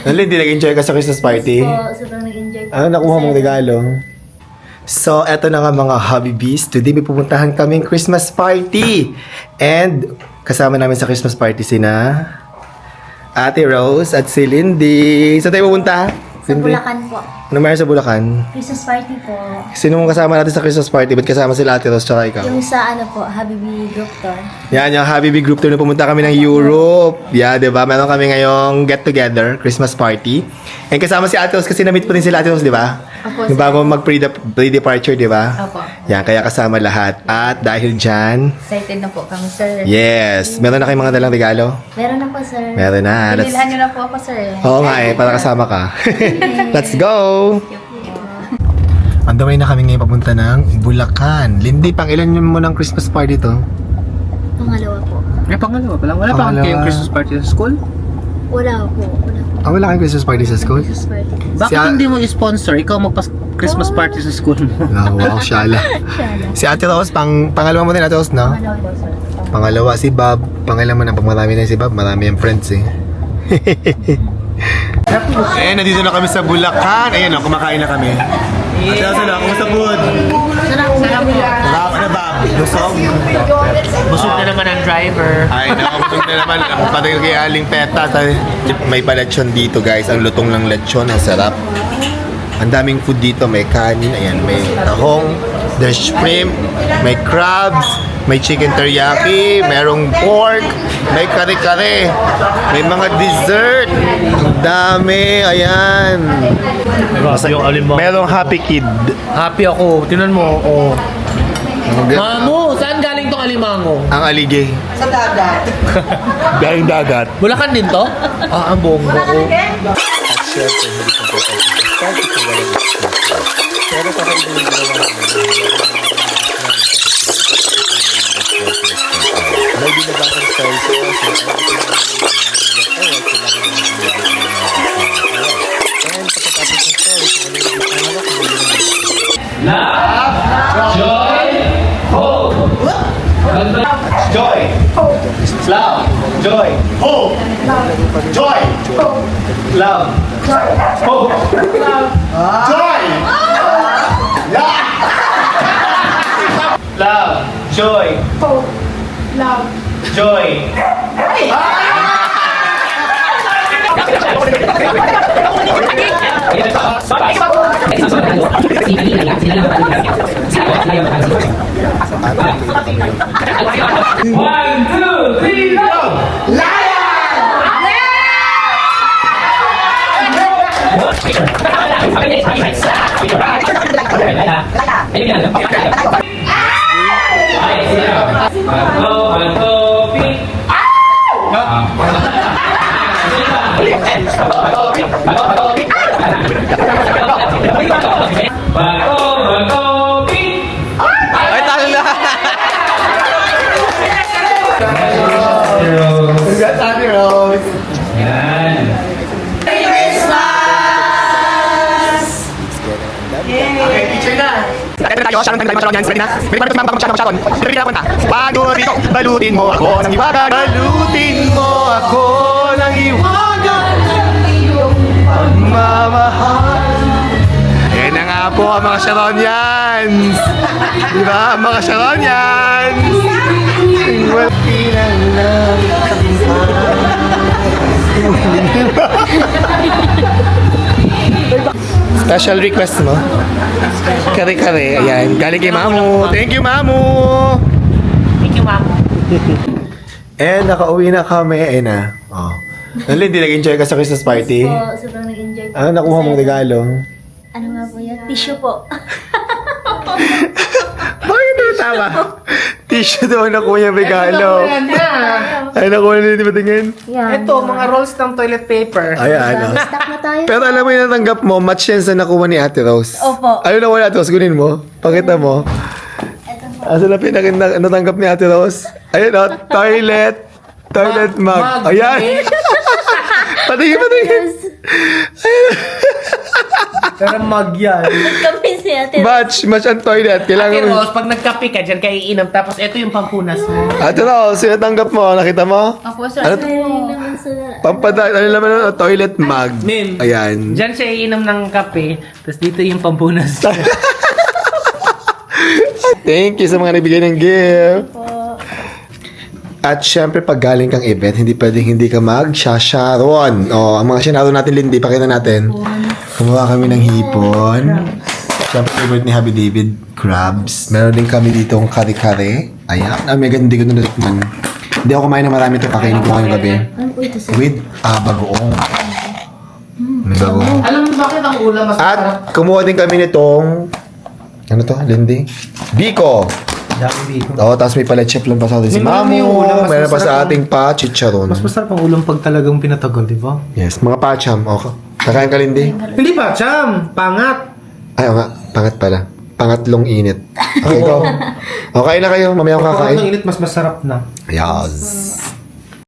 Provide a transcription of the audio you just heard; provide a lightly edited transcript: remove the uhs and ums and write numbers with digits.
Nalin, hindi nag-enjoy ka sa Christmas party? Sobrang nag-enjoy ko. Ano nakuha mong regalo? So, eto na nga mga hobby bees. Today, may pupuntahan kaming Christmas party. And, kasama namin sa Christmas party sina Ate Rose at si Lindy. Saan tayo pupunta? Sa Bulacan po. Ano meron sa Bulacan? Christmas party po. Sino mong kasama natin sa Christmas party? Ba't kasama sila Ate Rose tsaka ikaw? Yung sa ano po, Habibi Group Tour. Yan, yung Habibi Group Tour na pumunta kami ng Europe. Yeah, di ba? Meron kami ngayong get-together, Christmas party. And kasama si Ate Rose kasi na-meet po rin sila Ate Rose, di ba? Opo, Yung bago mag-pre-departure, di ba? Opo. Yan, kaya kasama lahat. At dahil dyan, Excited na po kami, sir. yes, meron na kayong mga dalang regalo? Meron na po, sir. Meron na. Pinilhan nyo na po ako, sir. Oo nga eh, para kasama ka. Let's go! On the way na kami ngayon papunta ng Bulacan. Lindy, pang ilan mo ng Christmas party to? Pangalawa po. Pangalawa pa lang. Wala pa Pangalawa. kayong Christmas party sa school? Wala po. Wala po. Ah, wala kayong Christmas party sa school? Christmas party. Bakit hindi mo i-sponsor? Ikaw magpa-Christmas party sa school mo. Oh, wow, shala. Si Ate Rose, pangalawa mo din Ate Rose, no? Pangalawa po, sir. Pangalawa si Bob. Pangilan mo na, pag marami na si Bob, marami yung friends eh. Eh, nandito na kami sa Bulacan. Ayan o, kumakain na kami. Ate Rose, ano? Kumusta food? Sarap po. Sarap na Bob? Busog? Busog na naman ang driver. Ay, nakabusog na naman. Ang patay kay Aling Peta. May paletsyon dito, guys. Ang lutong ng lechon. Ang sarap. Ang daming food dito. May kanin. Ayan, may tahong. There's shrimp. May crabs. May chicken teriyaki. Merong pork. May kare-kare. May mga dessert. Ang dami. Ayan. Yung alimang. Merong happy kid. Happy ako. Tinan mo. Oh. Mamo, saan galing tong alimango? Ang aligay. Sa dagat. Galing dagat. Bulacan din to? Ah, ang bonggo ko. At syempre, hindi ko po tayo sa walang pero kakaiba yung ginawa may binabakang style and pagkatapos ng story kung ano yung pangalak Joy, love, joy, hope, joy, love, hope, joy, love, joy, hope, love, joy. One, two, three, go! ay talo na congrats Ate Rose okay teacher na tayo, siya nang tayo yan. Ready na? Ready ba ito mag-sharon? Ready na punta? Bago dito, balutin mo ako ng iwaga. Balutin mo ako ng iwaga. Pagmamahal. Yan na nga po ang mga Sharonians. Di ba? Ang mga Sharonians. Wati na lang special request mo? Kare-kare. Ayan. Galing kay Mamu. Thank you, Mamu. Thank you, ma'am. And nakauwi na kami. Ayun na. Oh. Nalin, di nag-enjoy ka sa Christmas party? Sobrang nag-enjoy ko. Ano nakuha mong regalo? Ano nga po yan? Tissue po. Bakit natawa? Tissue daw ang nakuha niyang regalo. Ay, nakuha na hindi ba tingin? Yan. Ito, mga rolls ng toilet paper. Ayan, ano. Stock na tayo. Pero alam mo yung natanggap mo, match yan sa nakuha ni Ate Rose. Opo. Ano nakuha ni Ate Rose? Kunin mo. Pakita mo. Ito po. Asa na natanggap ni Ate Rose? Ayun o, toilet mug. Ayan. Patingin. Yes. Pero mag yan. Kami siya. Match ang toilet. Ate Kailangan mo. Rose, pag nagkape ka, dyan kayo iinom. Tapos ito yung pampunas mo. Ate Rose, sinatanggap mo. Nakita mo? Opo, sir. Ano? Naman sa... Ano naman ang toilet mug? Min. Ayan. Dyan siya iinom ng kape. Tapos dito yung pampunas. Thank you sa mga nagbigay ng gift. Po. At syempre, pag galing kang event, hindi pwedeng hindi ka mag-shasharon. O, ang mga sinaron natin, Lindy, pakita natin. Kumuha kami ng hipon. Syempre, favorite ni Happy David, crabs. Meron din kami dito ang kare-kare. Ayan. May ganda ko natikman. Hindi ako kumain na marami ito. Kakainin ko ngayong gabi. Ano po ito, sir? With bagoong. May bagoong. Alam mo bakit ang ulam mas masarap? At kumuha din kami nitong ano to, Lindy? Biko. Dami biko. Oo, tapos may palet chef lang pa sa atin si May marami yung Mamu. ulam, mas Meron pa masarap sa yung- ating pa, chicharon. Mas masarap ang ulam pag talagang pinatagal, di ba? Yes, mga pacham. Okay. Kakain ka, Lindy? Hindi pa, Cham. Pangat. Ay, oo nga. Pangat pala. Pangatlong init. Okay, go. Okay na kayo. Mamaya ako Pag kakain. ng init, mas masarap na. Yes.